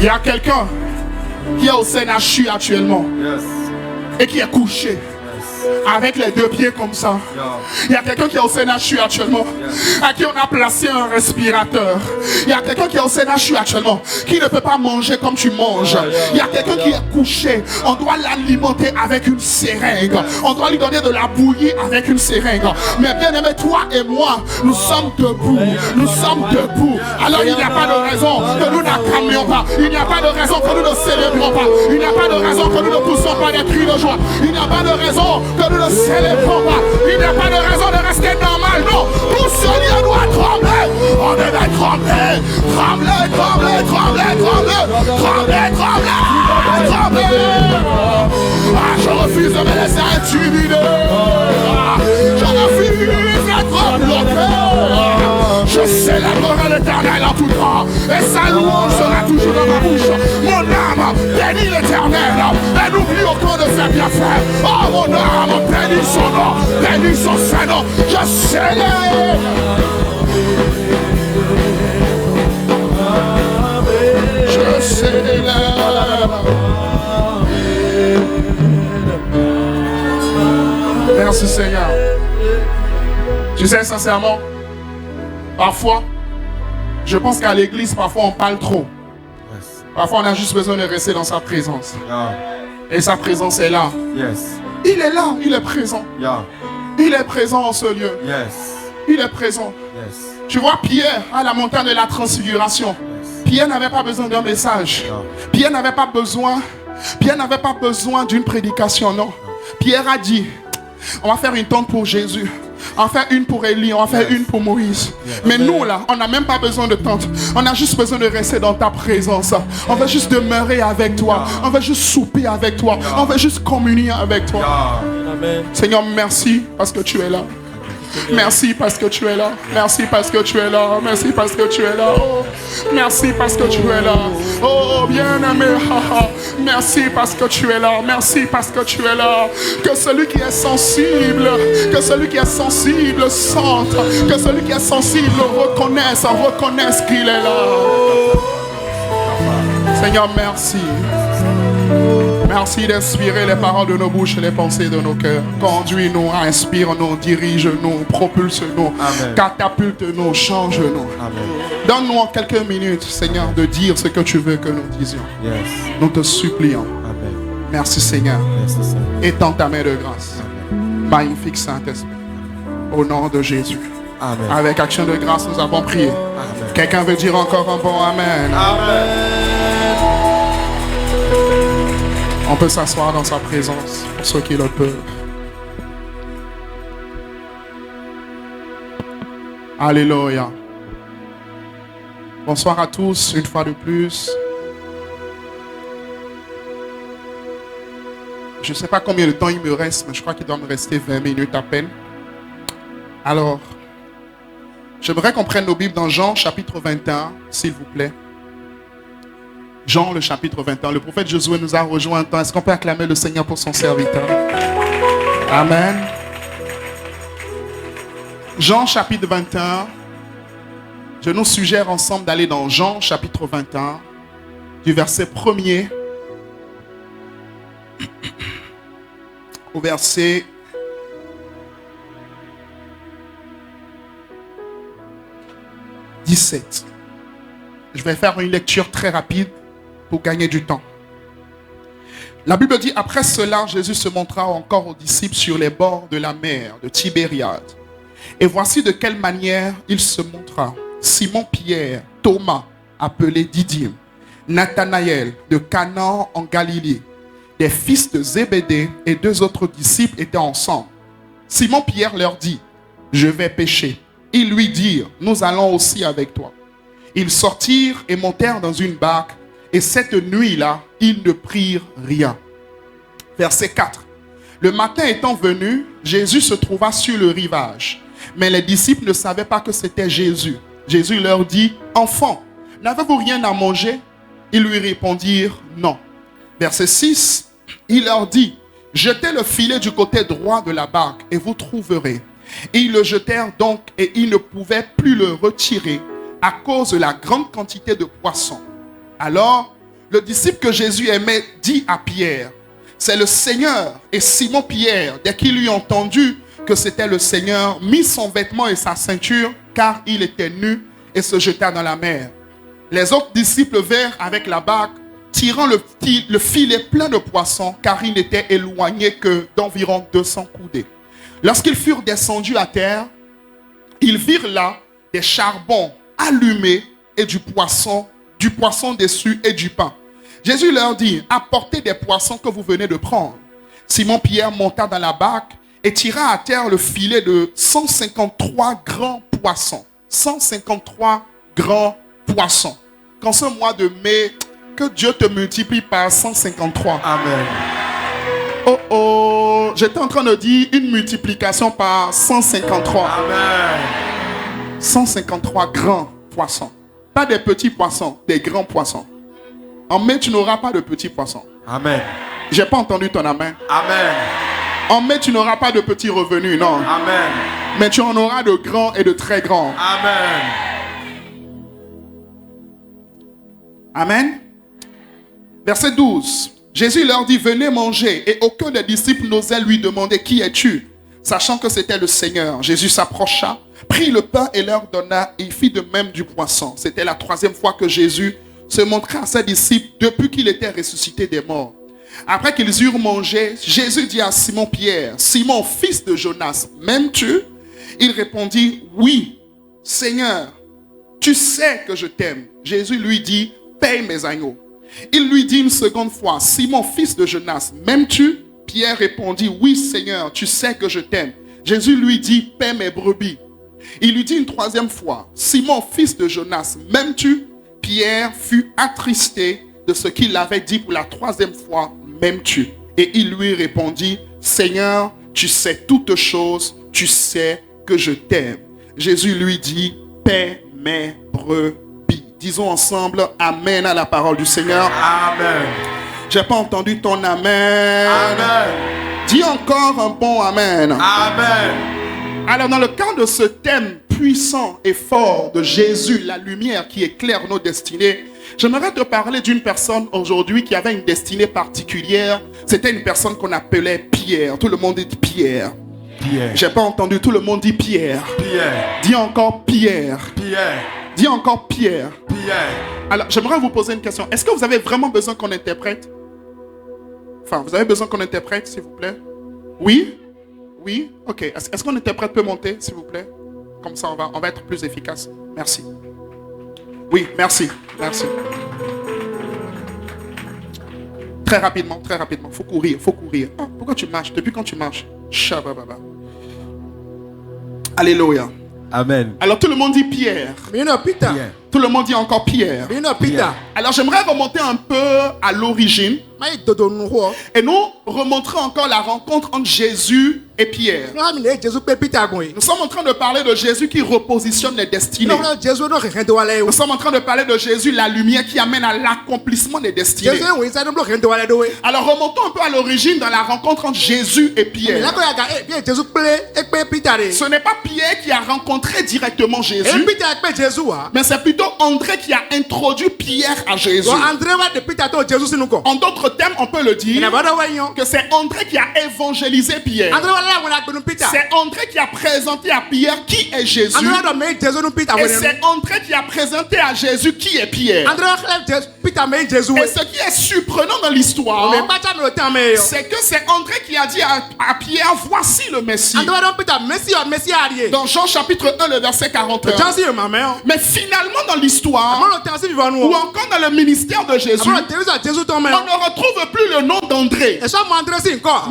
Il y a quelqu'un qui est au CNHU actuellement et qui est couché avec les deux pieds comme ça. Il y a quelqu'un qui est au CNHU actuellement à qui on a placé un respirateur. Il y a quelqu'un qui est au CNHU actuellement qui ne peut pas manger comme tu manges. Il y a quelqu'un qui est couché. On doit l'alimenter avec une seringue. On doit lui donner de la bouillie avec une seringue. Mais bien aimé, toi et moi, nous sommes debout. Nous sommes debout. Alors il n'y a pas de raison que nous n'acclamions pas. Il n'y a pas de raison que nous ne célébrons pas. Il n'y a pas de raison que nous ne poussons pas des cris de joie. Il n'y a pas de raison que nous ne célébrons pas. Il n'y a pas de raison de rester normal. Non, tout ce lieu doit trembler. On devait trembler. Trembler, trembler, trembler, trembler. Trembler, trembler, trembler. Ah, je refuse de me laisser intimider. Je refuse d'être bloqué. Je célébrerai l'Éternel en tout temps. Et sa louange sera toujours dans ma bouche. Mon âme bénit l'Éternel. Et n'oublie aucun de ses bienfaits. Oh mon âme, bénis son nom. Bénis son Saint-Nom. Je célèbre. Je célèbre. Merci Seigneur. Tu sais sincèrement, parfois, je pense qu'à l'église, parfois on parle trop. Parfois on a juste besoin de rester dans sa présence. Et sa présence est là. Il est là, il est présent. Il est présent en ce lieu. Il est présent. Tu vois Pierre à la montagne de la transfiguration. Pierre n'avait pas besoin d'un message. Pierre n'avait pas besoin d'une prédication, non. Pierre a dit, on va faire une tente pour Jésus. On va faire une pour Élie, on va faire une pour Moïse. Mais nous là, on n'a même pas besoin de tente. On a juste besoin de rester dans ta présence. On veut juste demeurer avec toi. On veut juste souper avec toi. On veut juste communier avec toi. Seigneur, merci parce que tu es là. Merci parce que tu es là. Merci parce que tu es là. Merci parce que tu es là. Oh, merci parce que tu es là. Oh, bien-aimé. Merci parce que tu es là. Merci parce que tu es là. Que celui qui est sensible sente. Que celui qui est sensible reconnaisse qu'il est là. Seigneur, merci. Merci d'inspirer les paroles de nos bouches et les pensées de nos cœurs. Conduis-nous, inspire-nous, dirige-nous, propulse-nous, catapulte-nous, change-nous. Donne-nous en quelques minutes, Seigneur, de dire ce que tu veux que nous disions. Nous te supplions. Merci, Seigneur. Étends ta main de grâce. Magnifique Saint-Esprit. Au nom de Jésus. Avec action de grâce, nous avons prié. Quelqu'un veut dire encore un bon Amen. On peut s'asseoir dans sa présence pour ceux qui le peuvent. Alléluia. Bonsoir à tous, une fois de plus. Je ne sais pas combien de temps il me reste, mais je crois qu'il doit me rester 20 minutes à peine. Alors, j'aimerais qu'on prenne nos Bibles dans Jean chapitre 21, s'il vous plaît. Jean, le chapitre 21. Le prophète Josué nous a rejoint un temps. Est-ce qu'on peut acclamer le Seigneur pour son serviteur? Amen. Jean, chapitre 21. Je nous suggère ensemble d'aller dans Jean, chapitre 21, du verset 1er au verset 17. Je vais faire une lecture très rapide pour gagner du temps. La Bible dit, après cela, Jésus se montra encore aux disciples sur les bords de la mer de Tibériade. Et voici de quelle manière il se montra. Simon-Pierre, Thomas, appelé Didyme, Nathanaël de Canaan en Galilée, des fils de Zébédée et 2 autres disciples étaient ensemble. Simon-Pierre leur dit, je vais pêcher. Ils lui dirent, nous allons aussi avec toi. Ils sortirent et montèrent dans une barque. Et cette nuit-là, ils ne prirent rien. Verset 4. Le matin étant venu, Jésus se trouva sur le rivage. Mais les disciples ne savaient pas que c'était Jésus. Jésus leur dit, enfants, n'avez-vous rien à manger? Ils lui répondirent, non. Verset 6. Il leur dit, jetez le filet du côté droit de la barque et vous trouverez. Et ils le jetèrent donc et ils ne pouvaient plus le retirer à cause de la grande quantité de poissons. Alors, le disciple que Jésus aimait, dit à Pierre, c'est le Seigneur. Et Simon-Pierre, dès qu'il eut entendu que c'était le Seigneur, mit son vêtement et sa ceinture, car il était nu, et se jeta dans la mer. Les autres disciples vinrent avec la barque, tirant le filet plein de poissons, car il n'était éloigné que d'environ 200 coudées. Lorsqu'ils furent descendus à terre, ils virent là des charbons allumés et du poisson dessus et du pain. Jésus leur dit, apportez des poissons que vous venez de prendre. Simon-Pierre monta dans la barque et tira à terre le filet de 153 grands poissons. 153 grands poissons. Qu'en ce mois de mai, que Dieu te multiplie par 153. Amen. Oh oh, j'étais en train de dire une multiplication par 153. Amen. 153 grands poissons. Pas des petits poissons, des grands poissons. En mai, tu n'auras pas de petits poissons. Amen. J'ai pas entendu ton amen. Amen. En mai, tu n'auras pas de petits revenus, non. Amen. Mais tu en auras de grands et de très grands. Amen. Amen. Verset 12. Jésus leur dit, venez manger. Et aucun des disciples n'osait lui demander, qui es-tu? Sachant que c'était le Seigneur. Jésus s'approcha, prit le pain et leur donna, et il fit de même du poisson. C'était la 3e fois que Jésus se montrait à ses disciples depuis qu'il était ressuscité des morts. Après qu'ils eurent mangé, Jésus dit à Simon-Pierre, Simon, fils de Jonas, m'aimes-tu? Il répondit, oui, Seigneur, tu sais que je t'aime. Jésus lui dit, paye mes agneaux. Il lui dit une seconde fois, Simon, fils de Jonas, m'aimes-tu? Pierre répondit, oui, Seigneur, tu sais que je t'aime. Jésus lui dit, paie mes brebis. Il lui dit une 3e fois, Simon, fils de Jonas, m'aimes-tu? Pierre fut attristé de ce qu'il avait dit pour la 3e fois, m'aimes-tu? Et il lui répondit, Seigneur, tu sais toutes choses, tu sais que je t'aime. Jésus lui dit, paie mes brebis. Disons ensemble, amen à la parole du Seigneur. Amen. J'ai pas entendu ton amen. Amen. Dis encore un bon amen. Amen. Alors dans le cadre de ce thème puissant et fort de Jésus, la lumière qui éclaire nos destinées, j'aimerais te parler d'une personne aujourd'hui qui avait une destinée particulière. C'était une personne qu'on appelait Pierre. Tout le monde dit Pierre. Pierre. J'ai pas entendu, tout le monde dit Pierre. Pierre. Dis encore Pierre. Pierre. Dis encore Pierre. Pierre. Alors j'aimerais vous poser une question. Est-ce que vous avez vraiment besoin qu'on interprète? Enfin, vous avez besoin qu'on interprète, s'il vous plaît? Oui? Oui? Ok. Est-ce qu'on interprète peut monter, s'il vous plaît? Comme ça, on va être plus efficace. Merci. Oui, merci. Merci. Très rapidement, très rapidement. Faut courir, faut courir. Oh, pourquoi tu marches? Depuis quand tu marches? Shabababa. Alléluia. Amen. Alors tout le monde dit Pierre. Pierre. Tout le monde dit encore Pierre. Pierre. Alors j'aimerais remonter un peu à l'origine et nous remontrer encore la rencontre entre Jésus et Pierre. Nous sommes en train de parler de Jésus qui repositionne les destinées. Nous sommes en train de parler de Jésus, la lumière qui amène à l'accomplissement des destinées. Alors remontons un peu à l'origine dans la rencontre entre Jésus et Pierre. Ce n'est pas Pierre qui a rencontré directement Jésus, mais c'est plutôt André qui a introduit Pierre à Jésus. En d'autres termes, on peut le dire que c'est André qui a évangélisé Pierre. C'est André qui a présenté à Pierre qui est Jésus. Et c'est André qui a présenté à Jésus qui est Pierre. Et ce qui est surprenant dans l'histoire, c'est que c'est André qui a dit à Pierre, voici le Messie. Dans Jean chapitre 1, le verset 41. Mais finalement dans l'histoire, ou encore dans le ministère de Jésus, on ne retrouve plus le nom d'André.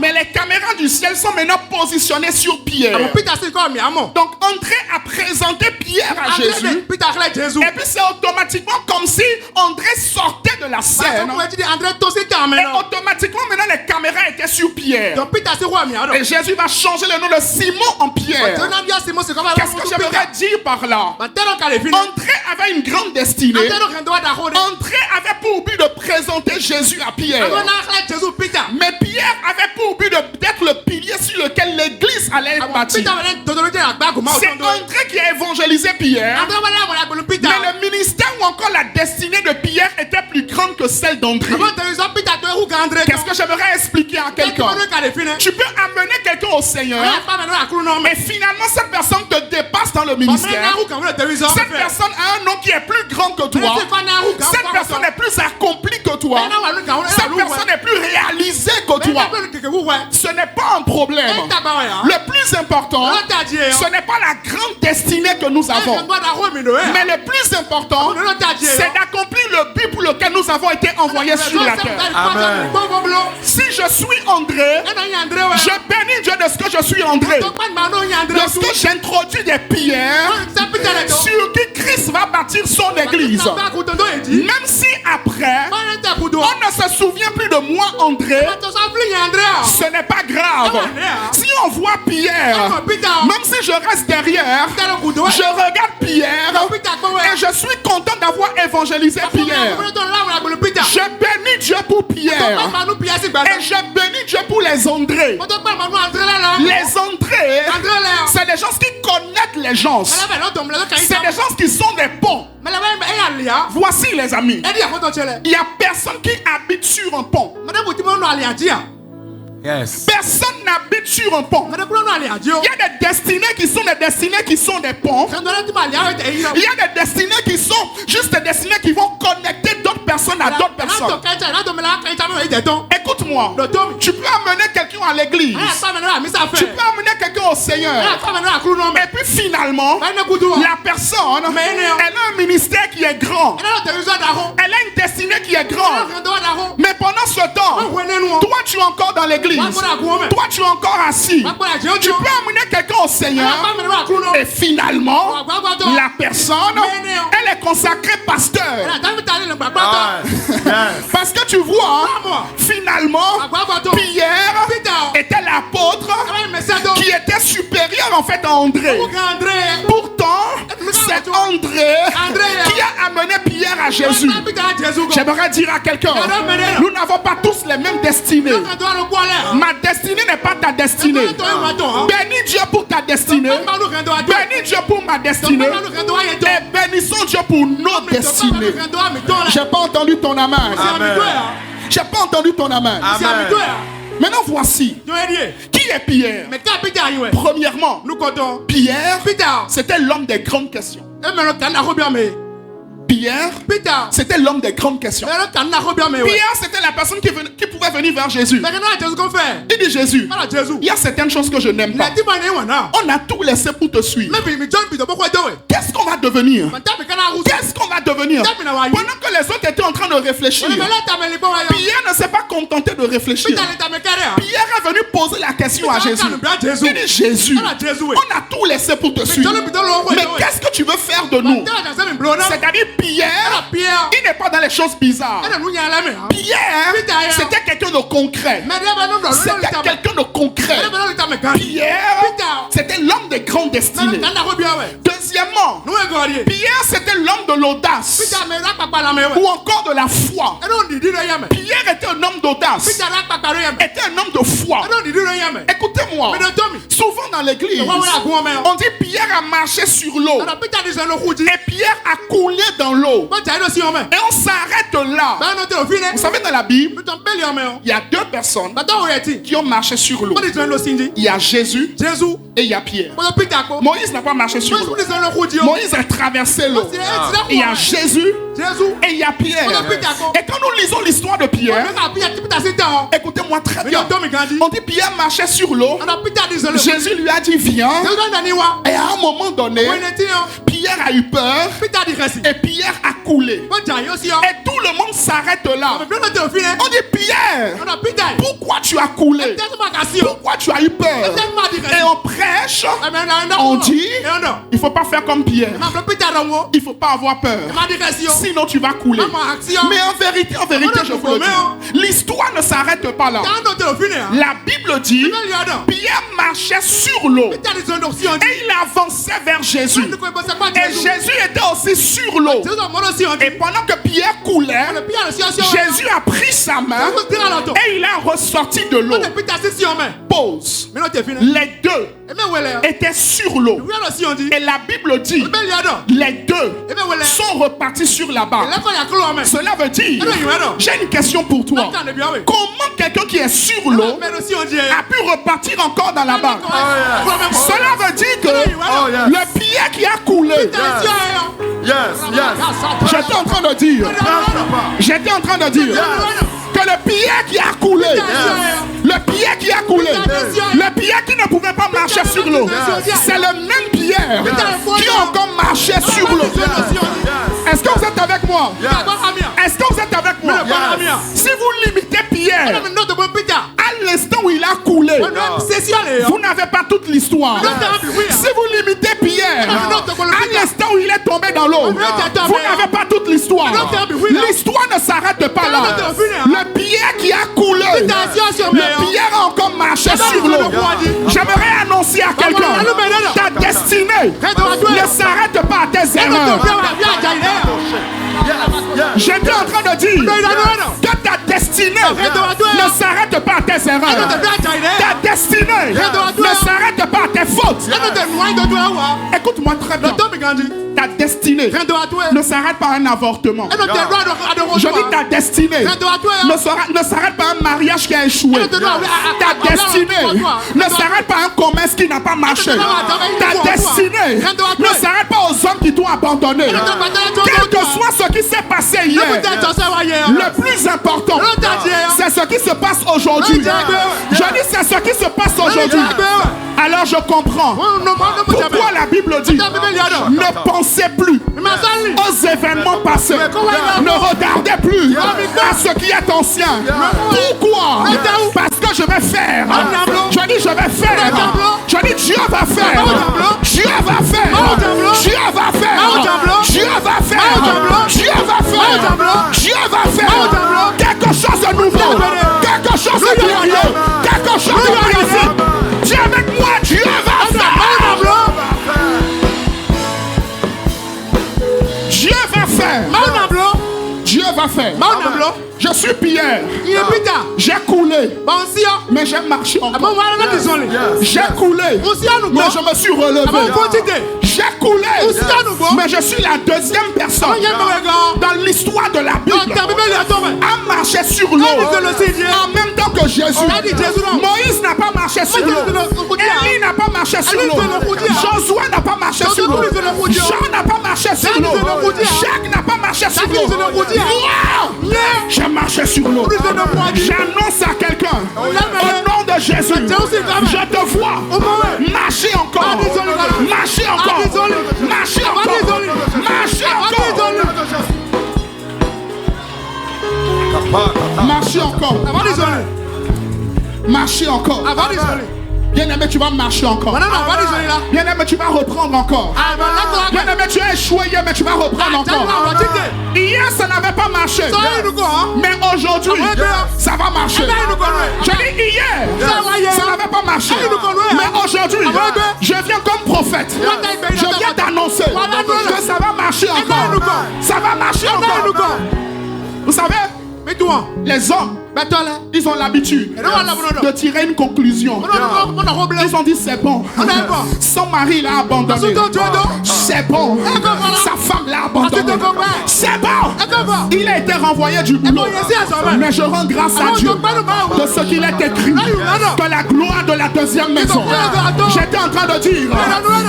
Mais les caméras du ciel sont maintenant positionnées sur Pierre. Donc André a présenté Pierre à Jésus. Et puis c'est automatiquement comme si André sortait de la scène. Et automatiquement maintenant les caméras étaient sur Pierre. Et Jésus va changer le nom de Simon en Pierre. Qu'est-ce que j'aimerais dire par là? André avait une grande destinée. André avait pour but de présenter Jésus à Pierre. Mais Pierre avait pour but d'être le pilier sur lequel l'église allait être bâtie. C'est André qui a évangélisé Pierre. Mais le ministère ou encore la destinée de Pierre était plus grande que celle d'André. Qu'est-ce que j'aimerais expliquer à quelqu'un? Tu peux amener quelqu'un au Seigneur, mais finalement cette personne te dépasse dans le ministère. Cette personne a un nom qui est plus grand que toi. Cette personne est plus accomplie que toi. Cette personne est plus réalisée que toi. Ce n'est pas un problème. Le plus important, ce n'est pas la grande destinée que nous avons. Mais le plus important, c'est d'accomplir le but pour lequel nous avons été envoyés sur la terre. Amen. Si je suis André, je bénis Dieu de ce que je suis André. De ce que j'introduis des pierres sur qui Christ va bâtir son église. Même si après, on ne se souvient plus de moi André, ce n'est pas grave. Si on voit Pierre, même si je reste derrière, je regarde Pierre et je suis content d'avoir évangélisé Pierre. Je bénis Dieu pour Pierre et je bénis Dieu pour les André. Les André, c'est des gens qui connectent les gens. C'est des gens qui sont des ponts. Voici les amis, il n'y a personne qui habite sur un pont. Yes. Personne n'habite sur un pont. Il y a des destinées qui sont des ponts. Il y a des destinées qui sont juste des destinées qui vont connecter d'autres personnes à d'autres personnes. Écoute-moi, tu peux amener quelqu'un à l'église, tu peux amener quelqu'un au Seigneur, et puis finalement la personne, elle a un ministère qui est grand, elle a une destinée qui est grande, mais pendant ce temps, toi tu es encore dans l'église, toi tu es encore assis. Tu peux amener quelqu'un au Seigneur et finalement la personne, elle est consacrée pasteur. Parce que tu vois, finalement Pierre était l'apôtre qui était supérieur en fait à André. Pourtant c'est André qui a amené Pierre à Jésus. J'aimerais dire à quelqu'un, nous n'avons pas tous les mêmes destinées. Ma destinée n'est pas ta destinée. Bénis Dieu pour ta destinée. Bénis Dieu pour ma destinée. Et bénissons Dieu pour nos destinées. J'ai pas entendu ton amen. J'ai pas entendu ton amen. Maintenant voici. Qui est Pierre? Premièrement, Pierre, c'était l'homme des grandes questions. Pierre, c'était l'homme des grandes questions. Pierre, c'était la personne qui pouvait venir vers Jésus. Il dit Jésus, il y a certaines choses que je n'aime pas. On a tout laissé pour te suivre. Qu'est-ce qu'on va devenir? Qu'est-ce qu'on va devenir? Pendant que les autres étaient en train de réfléchir, Pierre ne s'est pas contenté de réfléchir. Pierre est venu poser la question à Jésus. Il dit Jésus, on a tout laissé pour te suivre. Mais qu'est-ce que tu veux faire de nous? C'est-à-dire Pierre, il n'est pas dans les choses bizarres. Pierre, c'était quelqu'un de concret. C'était quelqu'un de concret. Pierre, c'était l'homme des grandes destinées. Deuxièmement, Pierre, c'était l'homme de l'audace ou encore de la foi. Pierre était un homme d'audace, était un homme de foi. Écoutez-moi, souvent dans l'église, on dit Pierre a marché sur l'eau et Pierre a coulé dans l'eau. Et on s'arrête là. Vous savez, dans la Bible, il y a deux personnes qui ont marché sur l'eau. Il y a Jésus et il y a Pierre. Moïse n'a pas marché sur l'eau. Moïse a traversé l'eau. Il y a Jésus et il y a Pierre. Et quand nous lisons l'histoire de Pierre, écoutez-moi très bien. On dit Pierre marchait sur l'eau. Jésus lui a dit viens. Et à un moment donné, Pierre a eu peur et Pierre a coulé. Et tout le monde s'arrête là. On dit Pierre, pourquoi tu as coulé? Pourquoi tu as eu peur? Et on prêche, on dit il ne faut pas faire comme Pierre. Il ne faut pas avoir peur. Sinon tu vas couler. Mais en vérité, je vous le dis, l'histoire ne s'arrête pas là. La Bible dit Pierre marchait sur l'eau et il avançait vers Jésus. Et Jésus était aussi sur l'eau. Et pendant que Pierre coulait, Jésus a pris sa main et il a ressorti sortis de l'eau, pause, les deux étaient sur l'eau. Et la Bible dit, les deux sont repartis sur la barque. Cela veut dire, j'ai une question pour toi. Comment quelqu'un qui est sur l'eau a pu repartir encore dans la barque? Cela veut dire que le billet qui a coulé. J'étais en train de dire que le billet qui a coulé, le billet qui a coulé, le billet qui ne pouvait pas marcher sur l'eau, c'est le même Pierre qui a encore marché sur l'eau. Est-ce que vous êtes avec moi? Est-ce que vous êtes avec moi? Si vous limitez Pierre à l'instant où il a coulé, vous n'avez pas toute l'histoire. Si vous limitez Pierre à l'instant où il est tombé dans l'eau, vous n'avez pas toute l'histoire. L'histoire ne s'arrête pas là. Le Pierre qui a coulé, le Pierre a encore marché sur l'eau. J'aimerais annoncer à quelqu'un, ta destinée ne s'arrête pas à tes erreurs. J'étais en train de dire que ta destinée ne s'arrête pas à tes erreurs. Ta destinée ne s'arrête pas à tes fautes. Écoute-moi très bien. Ta destinée ne s'arrête pas à un avortement. Je dis ta destinée ne s'arrête pas à un mariage qui a échoué. Ta destinée ne s'arrête pas à un commerce qui n'a pas marché. Ta destinée ne s'arrête pas aux hommes qui t'ont abandonné. Quel que soit ce qui s'est passé hier, le plus important, c'est ce qui se passe aujourd'hui. Je dis c'est ce qui se passe aujourd'hui. Alors je comprends pourquoi la Bible dit ne pensez plus aux événements passés. Ne regardez plus à ce qui est ancien. Pourquoi? Parce que je vais faire. Je dis je vais faire. Je dis Dieu va faire. Dieu va faire. Dieu va faire. Dieu va faire. Dieu va faire. Dieu va faire. Quelque chose de nouveau. Quelque chose de glorieux. Quelque chose de magnifique. Dieu avec moi. Dieu va faire. Dieu va faire. Dieu va faire. Je suis Pierre. J'ai coulé, mais j'ai marché encore. J'ai coulé, mais je me suis relevé. J'ai coulé, mais je suis la deuxième personne dans l'histoire de la Bible à marcher sur l'eau en même temps que Jésus. Moïse n'a pas marché sur l'eau. Élie n'a pas marché sur l'eau. Josué n'a pas marché sur l'eau. Jean n'a pas marché sur l'eau. Jacques n'a pas marché sur l'eau. J'ai marché sur l'eau. J'annonce à quelqu'un, au nom de Jésus, je te vois marcher encore. Marcher encore. Marcher encore. Marcher encore. Marcher encore. Marcher encore. Bien-aimé, tu vas marcher encore. Bien-aimé, tu vas reprendre encore. Bien-aimé, tu as échoué hier, mais tu vas reprendre encore. Hier, ça n'avait pas marché. Mais aujourd'hui, ça va marcher. Je dis hier, ça n'avait pas marché. Mais aujourd'hui, je viens comme prophète. Je viens t'annoncer que ça va marcher encore. Ça va marcher encore. Vous savez, les hommes, ils ont l'habitude de tirer une conclusion. Ils ont dit c'est bon. Son mari l'a abandonné. C'est bon. Sa femme l'a abandonné. C'est bon. Il a été renvoyé du boulot. Mais je rends grâce à Dieu de ce qu'il est écrit. Que la gloire de la deuxième maison. J'étais en train de dire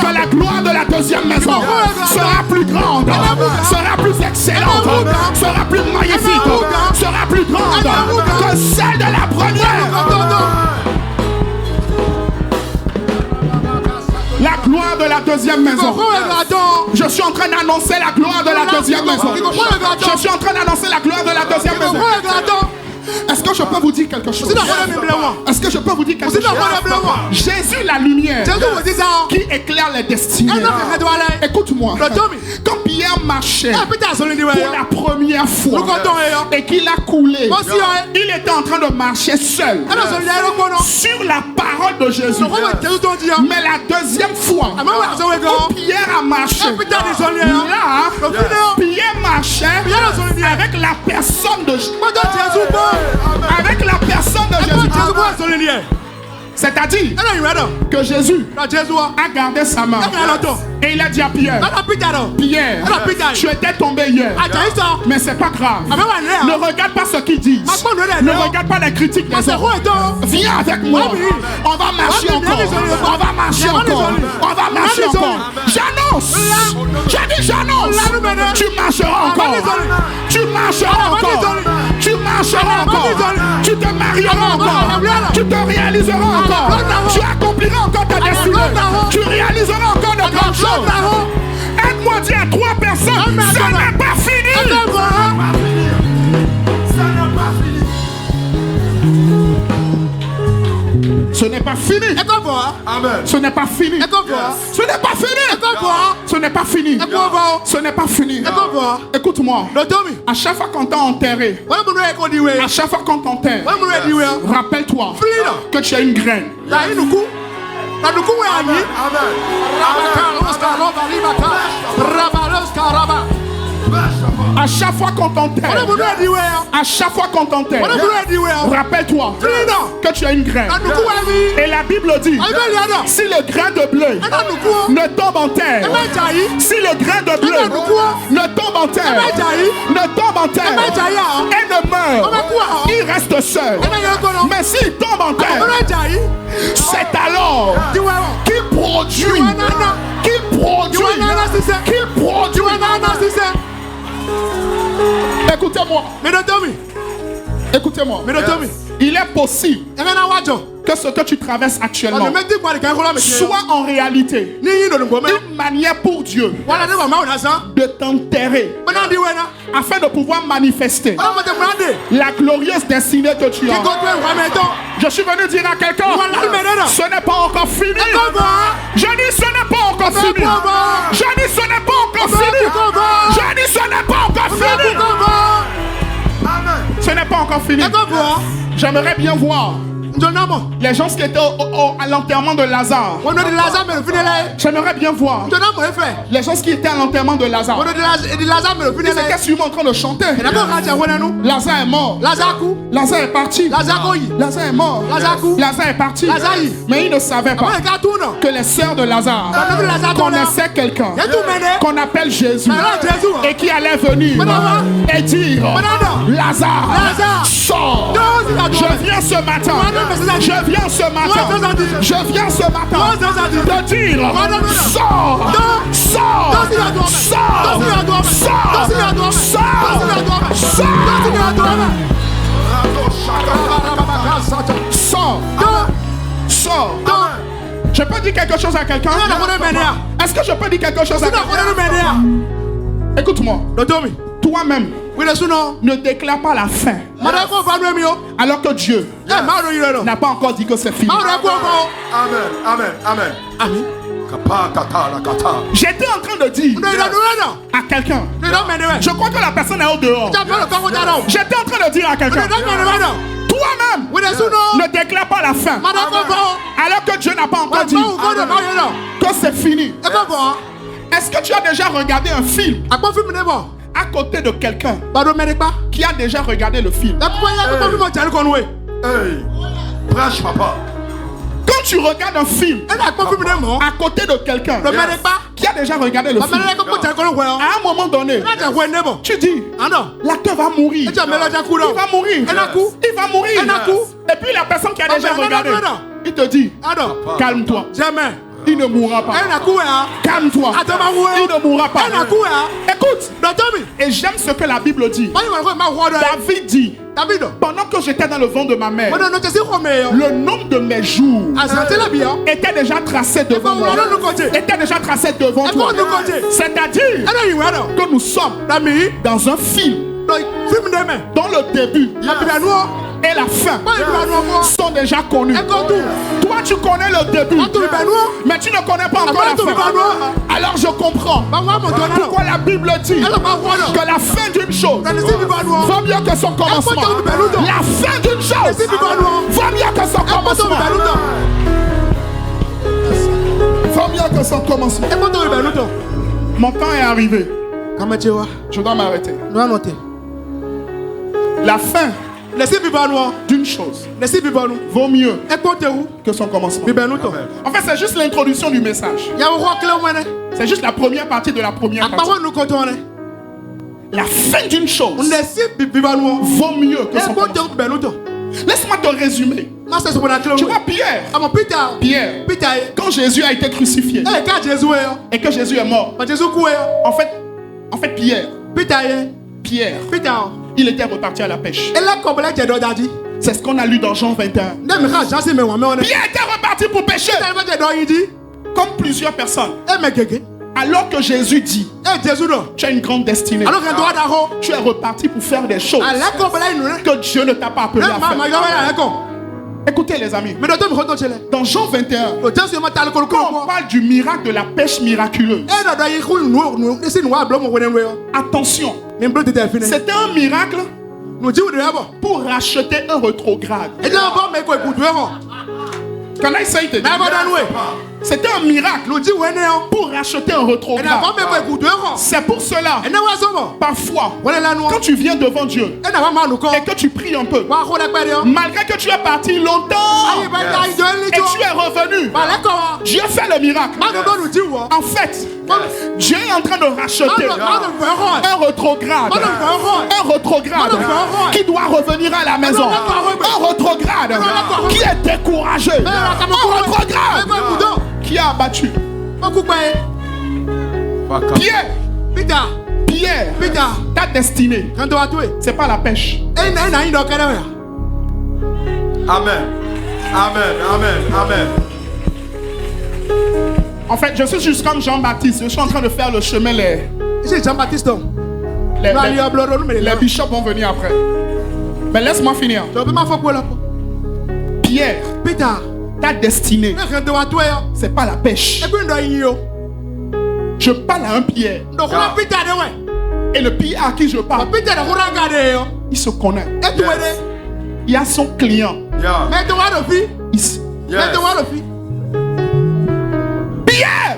que la gloire de la deuxième maison sera plus grande, sera plus excellente, sera plus magnifique, sera plus grande que celle de la première. La gloire de la deuxième maison. Je suis en train d'annoncer la gloire de la deuxième maison. Je suis en train d'annoncer la gloire de la deuxième maison. Est-ce que je peux vous dire quelque chose? Est-ce que je peux vous dire quelque chose? Jésus, la lumière qui éclaire les destinées. Écoute-moi. Quand Pierre marchait pour la première fois et qu'il a coulé, il était en train de marcher seul sur la parole de Jésus. Mais la deuxième fois, quand Pierre a marché, là, Pierre marchait avec la personne de Jésus. Avec la personne de Jésus. C'est-à-dire que Jésus a gardé sa main et il a dit à Pierre, Pierre, tu étais tombé hier, mais c'est pas grave. Ne regarde pas ce qu'ils disent. Ne regarde pas les critiques des autres. Viens avec moi. On va marcher encore. On va marcher encore. On va marcher encore. J'annonce. J'ai dit j'annonce. Tu marcheras encore. Tu marcheras encore. Tu marcheras encore. Tu te marieras encore. Tu te réaliseras encore. Tu accompliras encore ta destinée. Tu réaliseras encore de grandes choses. Aide-moi à dire à 3 personnes, ça n'est pas fini. Ce n'est pas fini. Amen. Ce n'est pas fini. Ce n'est pas fini. Ce n'est pas fini. Ce n'est pas fini. Écoute-moi. À chaque fois qu'on t'a enterré, à chaque fois qu'on t'enterre, rappelle-toi que tu as une graine. À chaque fois qu'on t'enterre, à chaque fois qu'on t'enterre, rappelle-toi que tu as une graine. Et la Bible dit, si le grain de blé ne tombe en terre, si le grain de blé ne tombe en terre, ne tombe en terre et ne meurt, il reste seul. Mais s'il tombe en terre, c'est alors qu'il produit, Écoutez-moi. Écoutez-moi. Il est possible que ce que tu traverses actuellement soit en réalité une manière pour Dieu de t'enterrer afin de pouvoir manifester la glorieuse destinée que tu as. Je suis venu dire à quelqu'un, ce n'est pas encore fini. Je dis ce n'est pas encore fini. Je dis ce n'est pas encore fini. Je dis ce n'est pas encore fini. Ce n'est pas encore fini. J'aimerais bien voir les gens qui étaient à l'enterrement de Lazare. J'aimerais bien voir les gens qui étaient à l'enterrement de Lazare. Ils étaient sûrement en train de chanter. Lazare est mort. Lazare est parti. Lazare est mort. Lazare est parti. Mais ils ne savaient pas que les sœurs de Lazare connaissaient quelqu'un qu'on appelle Jésus et qui allait venir et dire, Lazare, sors. Je viens ce matin. Je viens ce matin de dire, sors, sors, sors, sors. Je peux dire quelque chose à quelqu'un? Est-ce que je peux dire quelque chose à quelqu'un? Écoute-moi. Toi-même, ne déclare pas la fin alors que Dieu n'a pas encore dit que c'est fini. Amen. J'étais en train de dire à quelqu'un, je crois que la personne est au dehors. J'étais en train de dire à quelqu'un, toi-même ne déclare pas la fin alors que Dieu n'a pas encore dit que c'est fini. Est-ce que tu as déjà regardé un film à côté de quelqu'un qui a déjà regardé le film? Prêche, papa. Quand tu regardes un film à côté de quelqu'un qui a déjà regardé le film, à un moment donné, tu dis, l'acteur va mourir. Il va mourir. Il va mourir. Et puis la personne qui a déjà regardé, il te dit, calme-toi. Il ne mourra pas. Calme-toi. Il ne mourra pas. Écoute. Et j'aime ce que la Bible dit. David dit, pendant que j'étais dans le ventre de ma mère, le nombre de mes jours était déjà tracé devant moi. Était déjà tracé devant toi. C'est-à-dire que nous sommes dans un film dont le début et la fin sont déjà connus. Toi, tu connais le début, mais tu ne connais pas encore la fin. Alors je comprends pourquoi la Bible dit que la fin d'une chose vaut mieux que son commencement. La fin d'une chose vaut mieux que son commencement. Vaut mieux que son commencement. Mon temps est arrivé. Je dois m'arrêter. La fin d'une d'une chose vaut mieux que son commencement. En fait, c'est juste l'introduction du message. C'est juste la première partie de la première partie. La fin d'une chose vaut mieux que son commencement. Laisse-moi te résumer. Tu vois Pierre, quand Jésus a été crucifié et que Jésus est mort, en fait Pierre, il était reparti à la pêche. C'est ce qu'on a lu dans Jean 21. Pierre était reparti pour pêcher. Comme plusieurs personnes. Alors que Jésus dit, tu as une grande destinée. Tu es reparti pour faire des choses que Dieu ne t'a pas appelé à faire. Écoutez les amis, dans Jean 21, quand on parle du miracle de la pêche miraculeuse, attention, c'était un miracle pour racheter un rétrograde. Can I say it? C'était un miracle pour racheter un rétrograde. C'est pour cela, parfois, quand tu viens devant Dieu et que tu pries un peu, malgré que tu es parti longtemps et tu es revenu, Dieu fait le miracle. En fait, Dieu est en train de racheter un rétrograde qui doit revenir à la maison, un rétrograde qui est découragé, un rétrograde qui a abattu. Pierre, ta destinée, c'est pas la pêche. Amen. Amen. En fait, je suis juste comme Jean-Baptiste. Je suis en train de faire le chemin. Les bishops vont venir après. Mais laisse-moi finir. Pierre, ta destinée, c'est pas la pêche. Je parle à un Pierre. Et le Pierre à qui je parle, il se connaît. Il a son client. Ici. Pierre,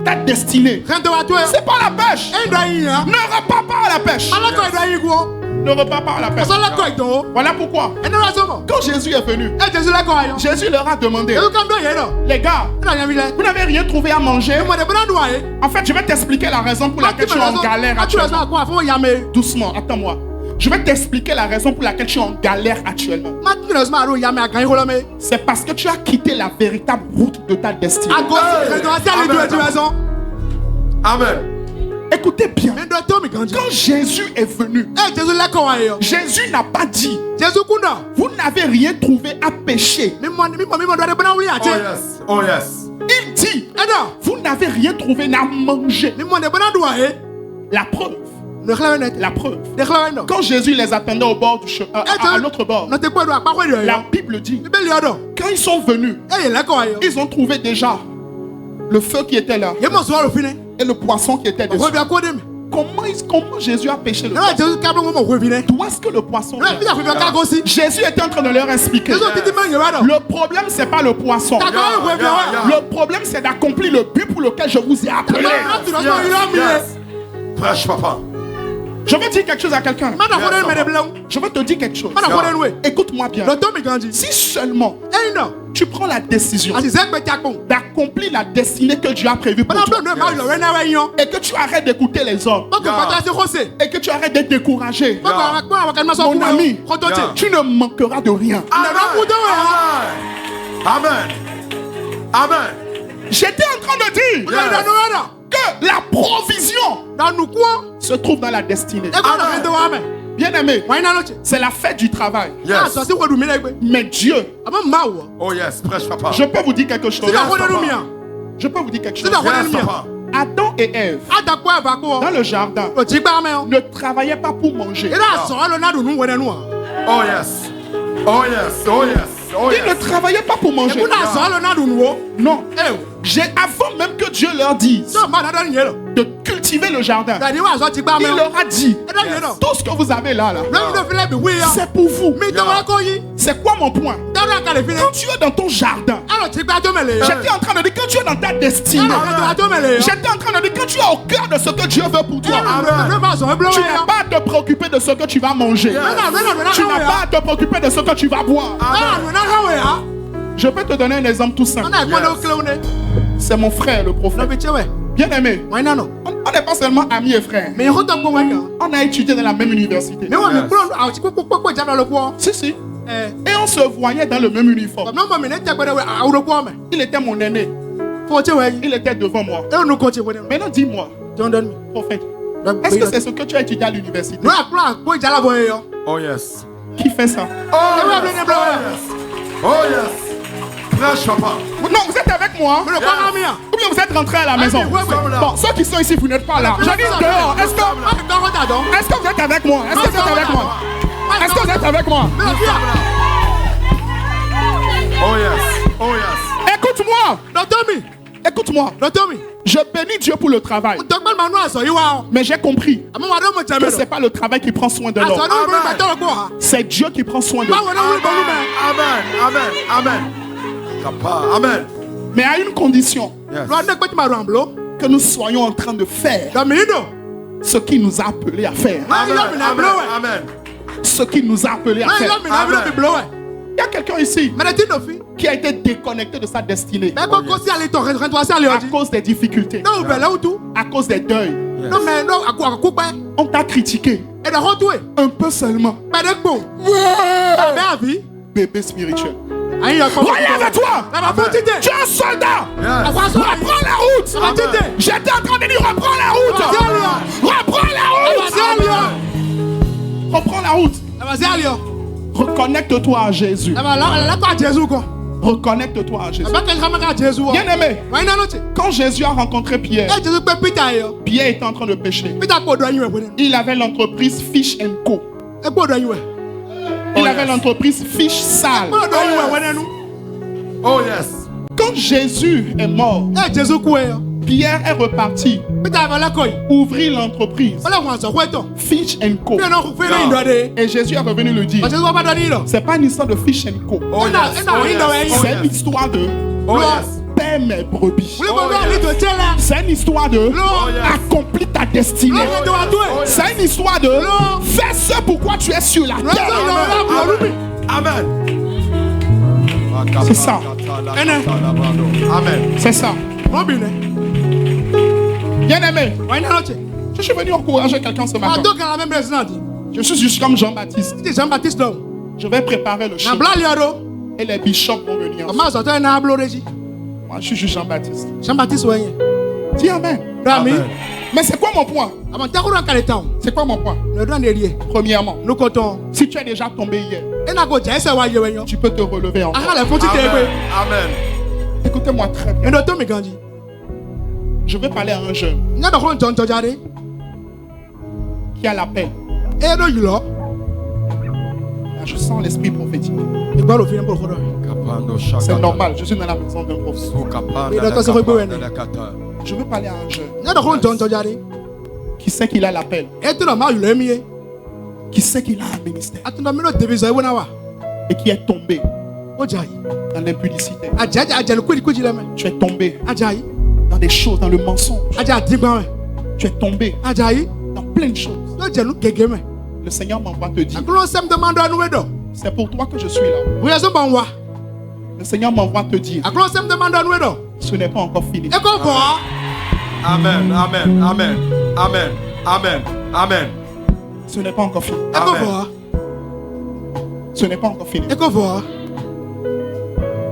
ta destinée, c'est pas la pêche. Ne repars pas à la pêche. Ne repars pas à la pêche. Voilà pourquoi. Quand Jésus est venu, Jésus leur a demandé, les gars, vous n'avez rien trouvé à manger. En fait, je vais t'expliquer la raison pour laquelle tu es en galère actuellement. Doucement, attends-moi. Je vais t'expliquer la raison pour laquelle tu es en galère actuellement. C'est parce que tu as quitté la véritable route de ta destinée. Amen. Écoutez bien. Quand Jésus est venu, Jésus n'a pas dit, vous n'avez rien trouvé à pécher. Oh yes. Il dit, vous n'avez rien trouvé à manger. La preuve. Quand Jésus les attendait au bord du chemin, à l'autre bord, la Bible dit, quand ils sont venus, ils ont trouvé déjà le feu qui était là et le poisson qui était dessus. Comment Jésus a pêché le poisson? D'où est-ce que le poisson vient? Jésus était en train de leur expliquer. Le problème, c'est pas le poisson. Le problème, c'est d'accomplir le but pour lequel je vous ai appelé. Prêche, papa. Je veux dire quelque chose à quelqu'un. Je veux te dire quelque chose. Écoute-moi bien. Si seulement tu prends la décision d'accomplir la destinée que Dieu a prévue pour toi, et que tu arrêtes d'écouter les hommes, et que tu arrêtes d'être découragé, mon ami, tu ne manqueras de rien. Amen. J'étais en train de dire que la provision se trouve dans la destinée. Bien aimé, c'est la fête du travail. Yes. Mais Dieu, Oh yes, prêche, papa. je peux vous dire quelque chose. Je peux vous dire quelque chose. Yes, papa. Adam et Ève, dans le jardin, ne travaillaient pas pour manger. Oh yes. Oh yes. Oh yes. Oh Ils ne yes. travaillaient pas pour manger. Non. Avant même que Dieu leur dise de cultiver le jardin, il leur a dit, tout ce que vous avez là, c'est pour vous. C'est quoi mon point? Quand tu es dans ton jardin, J'étais en train de dire que tu es dans ta destinée. J'étais en train de dire que tu es au cœur de ce que Dieu veut pour toi. Tu n'as pas à te préoccuper de ce que tu vas manger. Tu n'as pas à te préoccuper de ce que tu vas boire. Je peux te donner un exemple tout simple. C'est mon frère, le prophète. Bien aimé, on n'est pas seulement amis et frères. On a étudié dans la même université. Si, si. Et on se voyait dans le même uniforme. Il était mon aîné. Il était devant moi. Maintenant, dis-moi, prophète, est-ce que c'est ce que tu as étudié à l'université? Oh yes. Qui fait ça? Oh yes. Prêche, papa. Non, vous êtes avec moi? Ou bien vous êtes rentrés à la maison? Bon, ceux qui sont ici, vous n'êtes pas là. Je dis dehors. Est-ce que vous êtes avec moi? Est-ce que vous êtes avec moi? Est-ce que vous êtes avec moi? Oh yes. Oh yes. Écoute-moi. Écoute-moi. Je bénis Dieu pour le travail. Mais j'ai compris que ce n'est pas le travail qui prend soin de l'homme. C'est Dieu qui prend soin de l'homme. Amen. Amen. Amen. Papa. Amen. Mais à une condition. Yes. Que nous soyons en train de faire ce qu'il nous a appelés à faire. Amen. Amen. Amen. Ce qu'il nous a appelés à faire. Il y a quelqu'un ici qui a été déconnecté de sa destinée à cause des difficultés, à cause des deuils. On t'a critiqué un peu seulement. Bébé spirituel. Relève-toi. Tu es un soldat. Reprends la route. J'étais en train de dire reprends la route. Reprends la route. Reprends la route. Reconnecte-toi à Jésus. Reconnecte-toi à Jésus. Bien aimé, quand Jésus a rencontré Pierre, Pierre était en train de pécher. Il avait l'entreprise Fish & Co. Il avait l'entreprise Fish Sale. Oh yes. Quand Jésus est mort, Pierre est reparti ouvrir l'entreprise Fish & Co. Et Jésus est revenu le dire. C'est pas une histoire de Fish & Co. Oh yes. C'est une histoire de Oh yes. paie mes brebis. C'est une histoire de accomplis ta destinée. C'est une histoire de fais ce pourquoi tu es sur la terre. Amen. C'est ça. Amen. C'est ça. Bien aimé, je suis venu encourager quelqu'un ce matin. Je suis juste comme Jean-Baptiste. Je vais préparer le chemin et les bishops vont venir. Moi, je suis juste Jean-Baptiste. Dis Amen. Amen. Mais c'est quoi mon point? C'est quoi mon point? Premièrement, si tu es déjà tombé hier, tu peux te relever encore. Amen. Écoutez-moi très bien. Je vais parler à un jeune qui a la paix. Là, je sens l'esprit prophétique. C'est normal, je suis dans la maison d'un prophète. Je veux parler à un jeune qui sait qu'il a l'appel, qui sait qu'il a un ministère et qui est tombé dans l'impudicité. Tu es tombé dans des choses, dans le mensonge. Tu es tombé dans plein de choses. Le Seigneur m'envoie te dire, c'est pour toi que je suis là. Le Seigneur m'envoie te dire, ce n'est pas encore fini. Amen. Amen. Amen. Amen. Amen. Amen. Ce n'est pas encore fini. Ce n'est pas encore fini.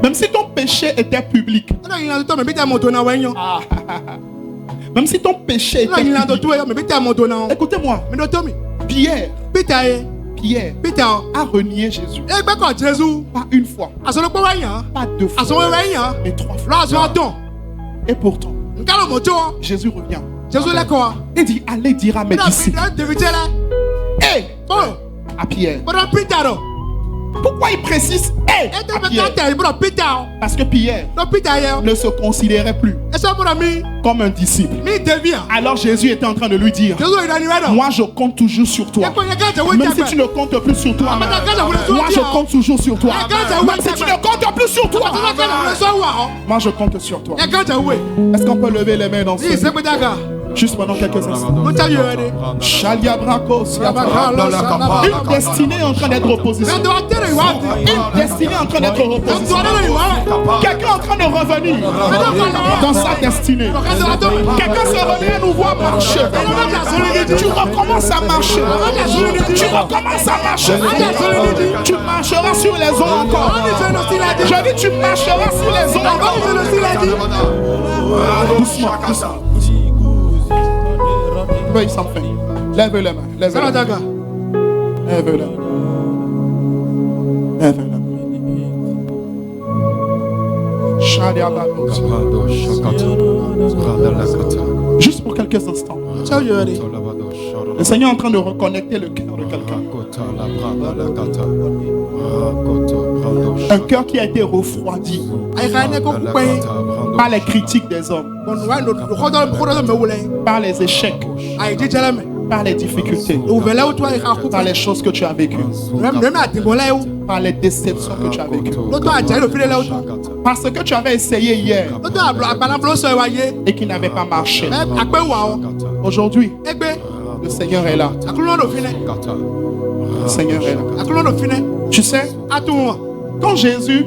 Même si ton péché était public, même si ton péché était public, écoutez-moi, Pierre a renié Jésus. Pas une fois, pas deux fois, mais trois fois. Et pourtant, Jésus revient. Il dit, allez dire à mes disciples. À Pierre, Pourquoi il précise à Pierre? Parce que Pierre ne se considérait plus comme un disciple. Alors Jésus était en train de lui dire, moi je compte toujours sur toi. Même si tu ne comptes plus sur toi, moi je compte toujours sur toi. Même si tu ne comptes plus sur toi, moi je compte sur toi. Est-ce qu'on peut lever les mains dans ce lieu? Juste pendant quelques instants. Une destinée est en train d'être repositionnée. Une destinée est en train d'être repositionnée. Quelqu'un est en train de revenir dans sa destinée. Quelqu'un se revient à nous voir marcher. Tu recommences à marcher. Tu recommences à marcher. Tu marcheras sur les eaux encore. Je dis tu marcheras sur les eaux encore. Doucement, doucement. Oui, sans fin. Lève les mains. Lève les mains. Lève les mains. Lève les mains. Juste pour quelques instants. Le Seigneur est en train de reconnecter le cœur de quelqu'un. Un cœur qui a été refroidi par les critiques des hommes, par les échecs, par les difficultés, par les choses que tu as vécues, par les déceptions que tu as vécues, parce que tu avais essayé hier et qui n'avait pas marché. Aujourd'hui, le Seigneur est là. Le Seigneur est là. Tu sais, quand Jésus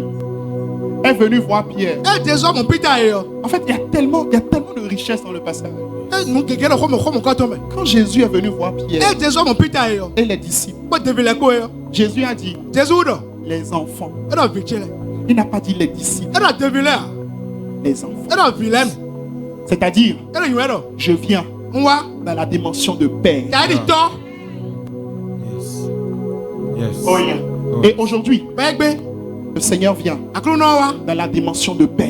est venu voir Pierre, en fait, il y a tellement de richesse dans le passage. Quand Jésus est venu voir Pierre et les disciples, Jésus a dit les enfants. Il n'a pas dit les disciples. Les enfants. C'est-à-dire, je viens dans la dimension de Père. Oh, yeah. Et aujourd'hui, le Seigneur vient dans la dimension de Père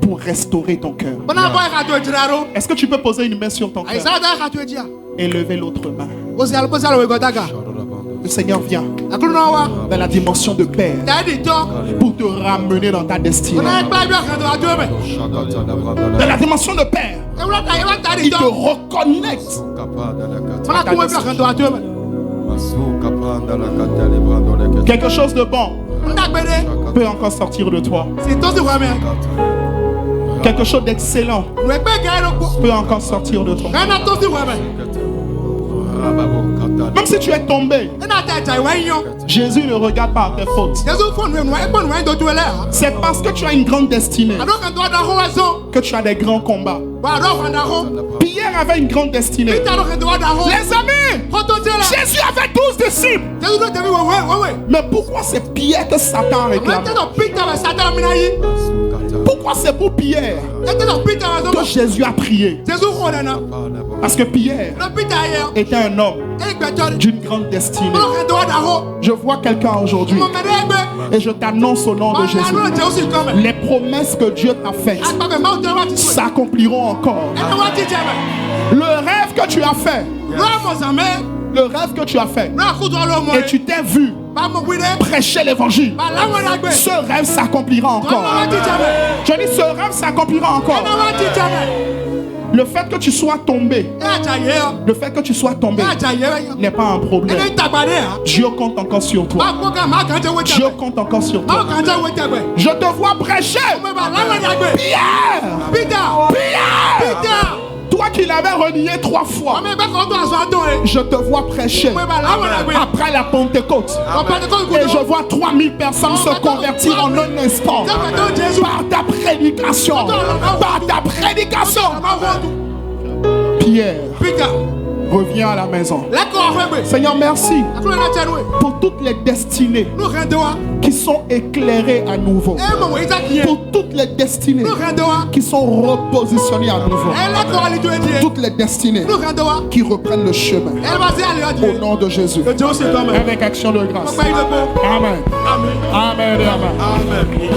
pour restaurer ton cœur. Est-ce que tu peux poser une main sur ton cœur et lever l'autre main? Le Seigneur vient dans la dimension de Père pour te ramener dans ta destinée. Dans la dimension de Père, il te reconnecte. Quelque chose de bon peut encore sortir de toi. Quelque chose d'excellent peut encore sortir de toi. Même si tu es tombé, Jésus ne regarde pas tes fautes. C'est parce que tu as une grande destinée que tu as des grands combats. Pierre avait une grande destinée. Les amis, Jésus avait 12 disciples. Mais pourquoi c'est Pierre que Satan réclame? Pourquoi c'est pour Pierre que Jésus a prié? Parce que Pierre était un homme d'une grande destinée. Je vois quelqu'un aujourd'hui et je t'annonce au nom de Jésus, les promesses que Dieu t'a faites s'accompliront encore. Le rêve que tu as fait, et tu t'es vu prêcher l'évangile, ce rêve s'accomplira encore. Je dis, ce rêve s'accomplira encore. Le fait que tu sois tombé, n'est pas un problème. Dieu compte encore sur toi. Dieu compte encore sur toi. Je te vois prêcher. Pierre, toi qui l'avais renié 3 fois, je te vois prêcher après la Pentecôte. Et je vois 3000 personnes se convertir en un instant par ta prédication. Par ta prédication. Pierre, reviens à la maison. Seigneur, merci pour toutes les destinées qui sont éclairées à nouveau. Pour toutes les destinées qui sont repositionnées à nouveau. Toutes les destinées qui reprennent le chemin. Au nom de Jésus. Avec action de grâce. Amen. Amen. Amen. Amen.